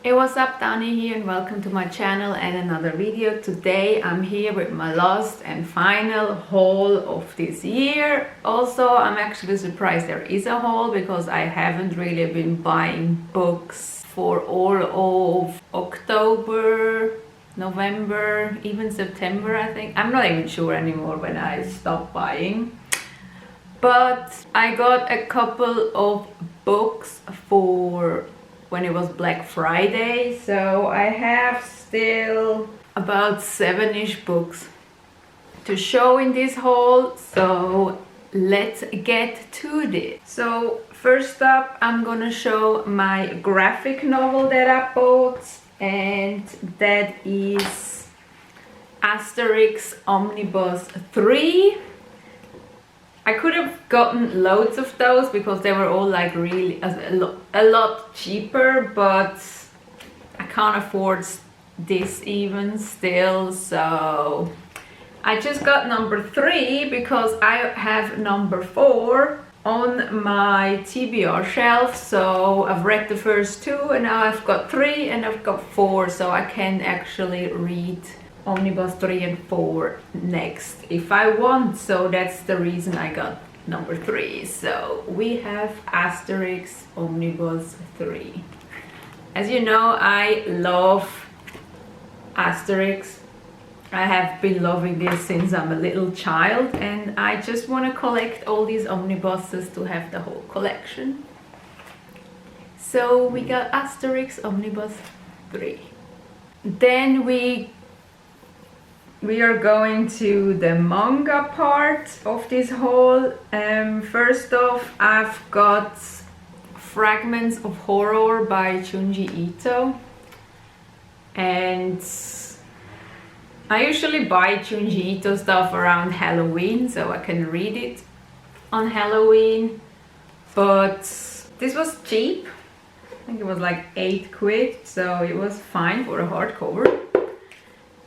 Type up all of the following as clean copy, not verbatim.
Hey, what's up, Dani here, and welcome to my channel and another video. Today I'm here with my last and final haul of this year. Also, I'm actually surprised there is a haul because I haven't really been buying books for all of October, November, even September, I think. I'm not even sure anymore when I stopped buying. But I got a couple of books for when it was Black Friday, so I have still about 7-ish books to show in this haul, so let's get to this. So first up, I'm gonna show my graphic novel that I bought, and that is Asterix Omnibus 3. I could have gotten loads of those because they were all like really a lot cheaper, but I can't afford this even still, so I just got number 3 because I have number 4 on my TBR shelf. So I've read the first 2 and now I've got 3 and I've got 4, so I can actually read Omnibus 3 and 4 next if I want, so that's the reason I got number 3. So we have Asterix Omnibus 3. As you know, I love Asterix. I have been loving this since I'm a little child, and I just want to collect all these omnibuses to have the whole collection. So we got Asterix Omnibus 3. Then we are going to the manga part of this haul. First off, I've got Fragments of Horror by Junji Ito, and I usually buy Junji Ito stuff around Halloween so I can read it on Halloween, but this was cheap. I think it was like 8 quid, so it was fine for a hardcover.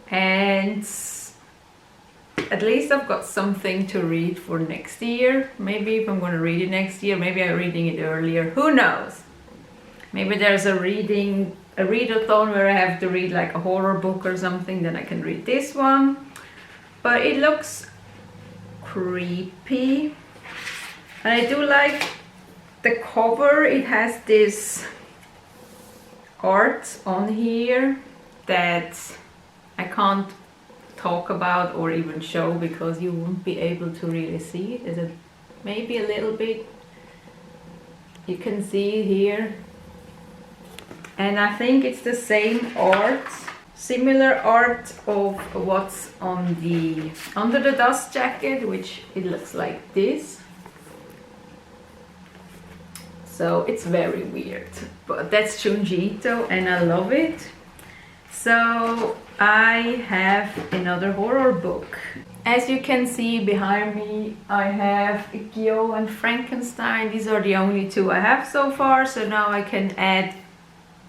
And at least I've got something to read for next year. Maybe if I'm going to read it next year, maybe I'm reading it earlier, who knows. Maybe there's a readathon where I have to read like a horror book or something, then I can read this one. But it looks creepy, and I do like the cover. It has this art on here that I can't talk about or even show because you won't be able to really see it. There's maybe a little bit, you can see here, and I think it's the same art, similar art of what's on the under the dust jacket, which it looks like this. So it's very weird, but that's Junji Ito and I love it. So I have another horror book. As you can see behind me, I have Gyo and Frankenstein. These are the only 2 I have so far, so now I can add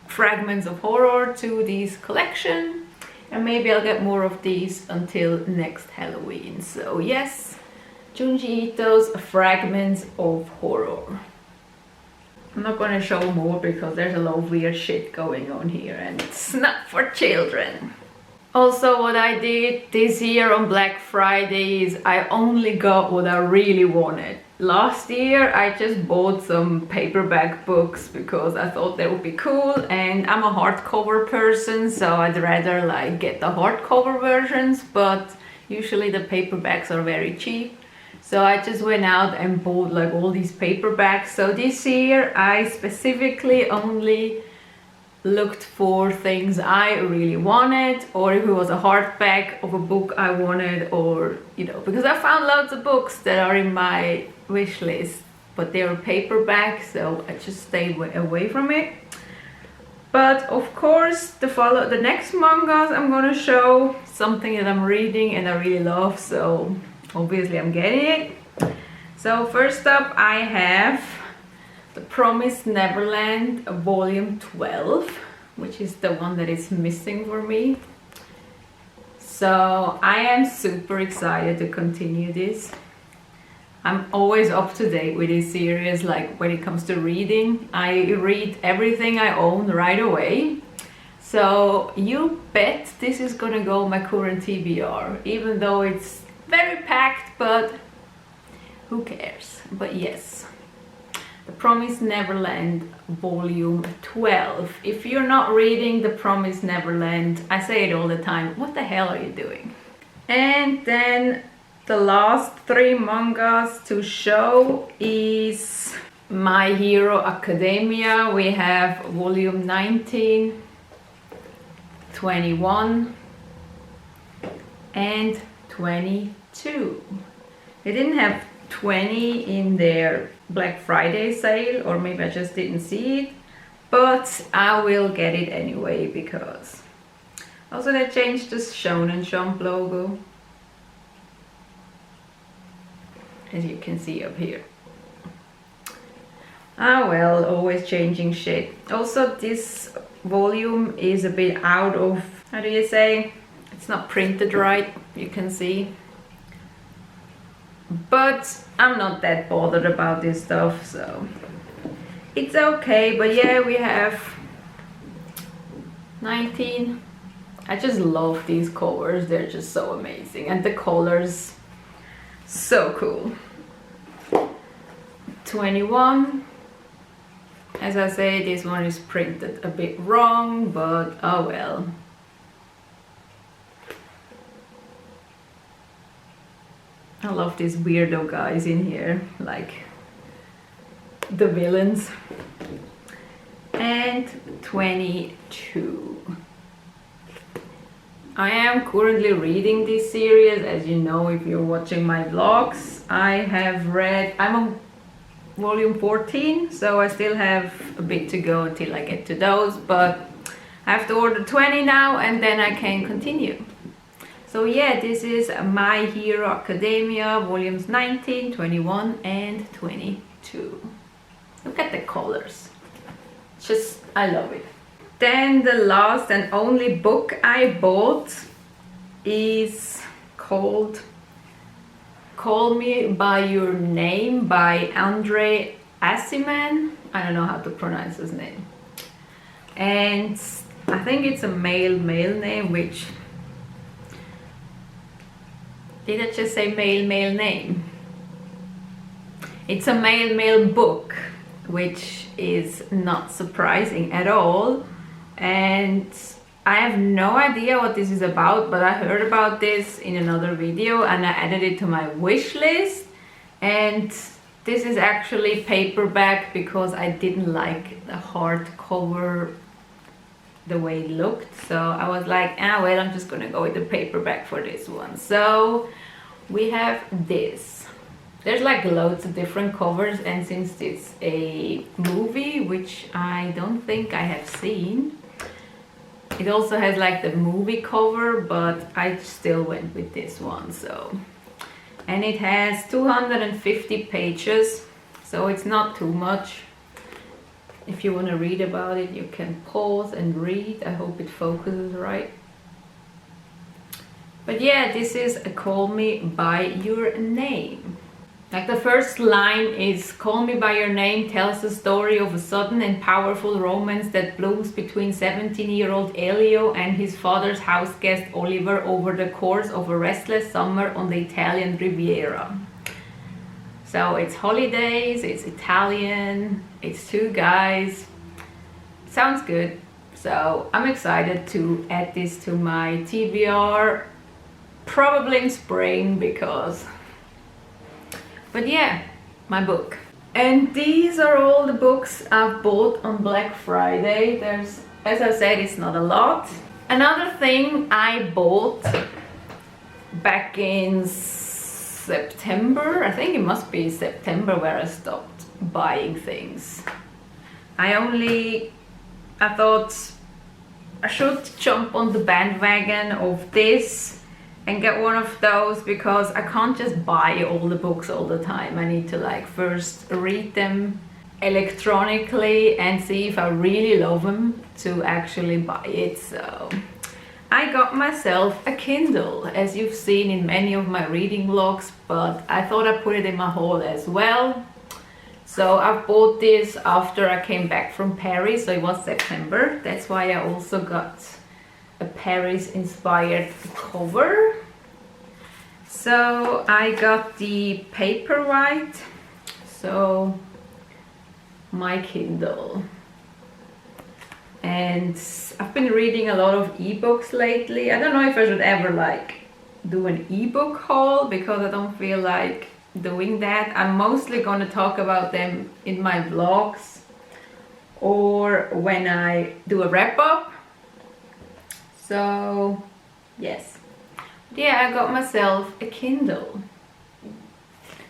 Fragments of Horror to this collection, and maybe I'll get more of these until next Halloween. So yes, Junji Ito's Fragments of Horror. I'm not going to show more because there's a lot of weird shit going on here and it's not for children. Also, what I did this year on Black Friday is I only got what I really wanted. Last year I just bought some paperback books because I thought they would be cool, and I'm a hardcover person, so I'd rather like get the hardcover versions, but usually the paperbacks are very cheap. So I just went out and bought like all these paperbacks. So this year I specifically only looked for things I really wanted, or if it was a hardback of a book I wanted, or you know, because I found loads of books that are in my wish list but they were paperback, so I just stayed away from it. But of course the next mangas I'm gonna show something that I'm reading and I really love, so obviously I'm getting it. So first up I have the Promised Neverland volume 12, which is the one that is missing for me. So I am super excited to continue this. I'm always up to date with this series. Like when it comes to reading, I read everything I own right away. So you bet this is gonna go my current TBR, even though it's very packed, but who cares? But yes, The Promised Neverland Volume 12. If you're not reading The Promised Neverland, I say it all the time, what the hell are you doing? And then the last 3 mangas to show is My Hero Academia. We have Volume 19, 21 and 22. They didn't have 20 in their Black Friday sale, or maybe I just didn't see it, but I will get it anyway because also they changed the Shonen Jump logo, as you can see up here. Ah well, always changing shit. Also this volume is a bit out of, how do you say, it's not printed right, you can see. But I'm not that bothered about this stuff, so it's okay. But yeah, we have 19. I just love these covers, they're just so amazing, and the colors, so cool. 21. As I say, this one is printed a bit wrong, but oh well. I love these weirdo guys in here, like the villains. And 22. I am currently reading this series, as you know if you're watching my vlogs. I have read, I'm on volume 14, so I still have a bit to go until I get to those, but I have to order 20 now and then I can continue. So yeah, this is My Hero Academia volumes 19, 21 and 22. Look at the colors, just I love it. Then the last and only book I bought is called Call Me By Your Name by Andre Asiman. I don't know how to pronounce his name. And I think it's a male name, which... Did I just say male name? It's a male book, which is not surprising at all. And I have no idea what this is about, but I heard about this in another video and I added it to my wish list. And this is actually paperback because I didn't like the hardcover, the way it looked. So I was like, ah well, I'm just gonna go with the paperback for this one. So we have this. There's like loads of different covers, and since it's a movie, which I don't think I have seen, it also has like the movie cover, but I still went with this one. So, and it has 250 pages, so it's not too much. If you want to read about it, you can pause and read. I hope it focuses right. But yeah, this is Call Me By Your Name. Like the first line is, Call Me By Your Name tells the story of a sudden and powerful romance that blooms between 17-year-old Elio and his father's house guest Oliver over the course of a restless summer on the Italian Riviera. So it's holidays, it's Italian, it's 2 guys. Sounds good. So I'm excited to add this to my TBR, probably in spring, because... But yeah, my book. And these are all the books I've bought on Black Friday. There's, as I said, it's not a lot. Another thing I bought back in September, I think it must be September where I stopped buying things. I thought I should jump on the bandwagon of this and get one of those, because I can't just buy all the books all the time. I need to like first read them electronically and see if I really love them to actually buy it. So I got myself a Kindle, as you've seen in many of my reading vlogs, but I thought I'd put it in my haul as well. So I bought this after I came back from Paris, so it was September. That's why I also got a Paris inspired cover. So I got the Paperwhite, so my Kindle. And I've been reading a lot of ebooks lately. I don't know if I should ever like do an ebook haul because I don't feel like doing that. I'm mostly going to talk about them in my vlogs or when I do a wrap up. So yes, yeah, I got myself a Kindle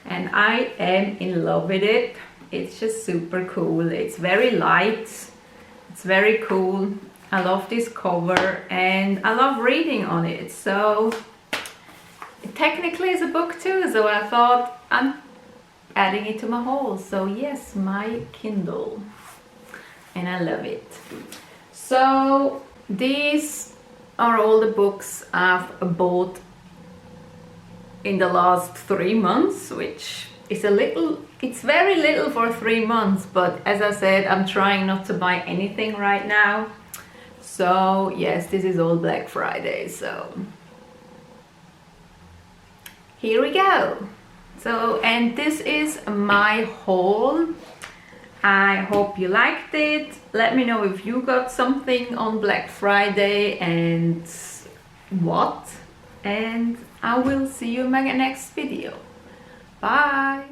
and I am in love with it. It's just super cool. It's very light, it's very cool. I love this cover and I love reading on it. So it technically is a book too, so I thought I'm adding it to my haul. So yes, my Kindle, and I love it. So these are all the books I've bought in the last 3 months, which is a little, it's very little for 3 months, but as I said, I'm trying not to buy anything right now. So yes, this is all Black Friday, so here we go. So, and this is my haul. I hope you liked it. Let me know if you got something on Black Friday and what. And I will see you in my next video. Bye!